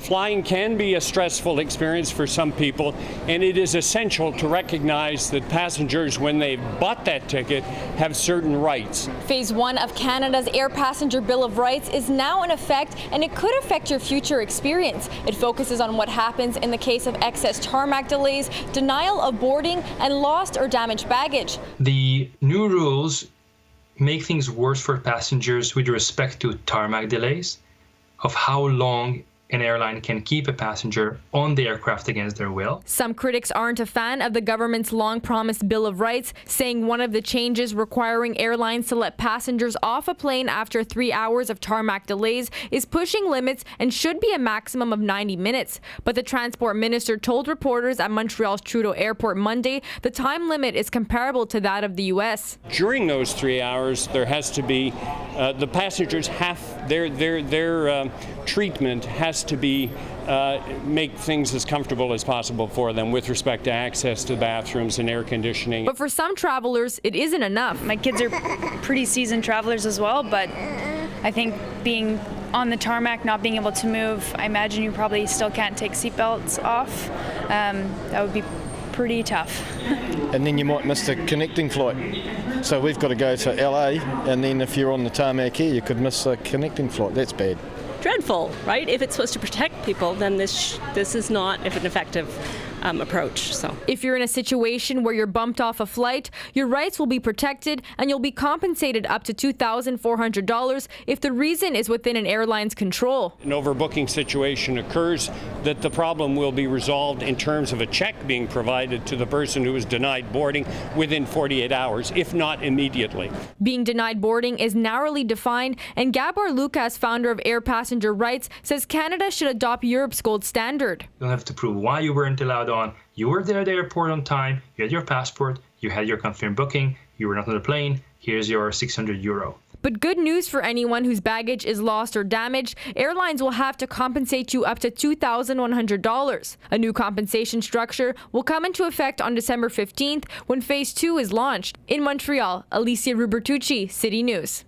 Flying can be a stressful experience for some people, and it is essential to recognize that passengers, when they've bought that ticket, have certain rights. Phase 1 of Canada's Air Passenger Bill of Rights is now in effect, and it could affect your future experience. It focuses on what happens in the case of excess tarmac delays, denial of boarding, and lost or damaged baggage. The new rules make things worse for passengers with respect to tarmac delays, of how long an airline can keep a passenger on the aircraft against their will. Some critics aren't a fan of the government's long-promised Bill of Rights, saying one of the changes requiring airlines to let passengers off a plane after 3 hours of tarmac delays is pushing limits and should be a maximum of 90 minutes. But the transport minister told reporters at Montreal's Trudeau Airport Monday the time limit is comparable to that of the U.S. During those 3 hours, there has to be, the passengers have, their treatment has to be make things as comfortable as possible for them with respect to access to bathrooms and air conditioning. But for some travelers, it isn't enough. My kids are pretty seasoned travelers as well, but I think being on the tarmac, not being able to move, I imagine you probably still can't take seatbelts off. That would be pretty tough. And then you might miss the connecting flight. So we've got to go to LA, and then if you're on the tarmac here, you could miss the connecting flight. That's bad. Dreadful, right? If it's supposed to protect people, then this is not an effective approach. So, if you're in a situation where you're bumped off a flight, your rights will be protected and you'll be compensated up to $2,400 if the reason is within an airline's control. An overbooking situation occurs, that the problem will be resolved in terms of a check being provided to the person who is denied boarding within 48 hours, if not immediately. Being denied boarding is narrowly defined, and Gabor Lucas, founder of Air Passenger Rights, says Canada should adopt Europe's gold standard. You don't have to prove why you weren't allowed on. You were there at the airport on time, you had your passport, you had your confirmed booking, you were not on the plane, here's your €600. But good news for anyone whose baggage is lost or damaged, airlines will have to compensate you up to $2,100. A new compensation structure will come into effect on December 15th when Phase 2 is launched. In Montreal, Alyssia Rubertucci, City News.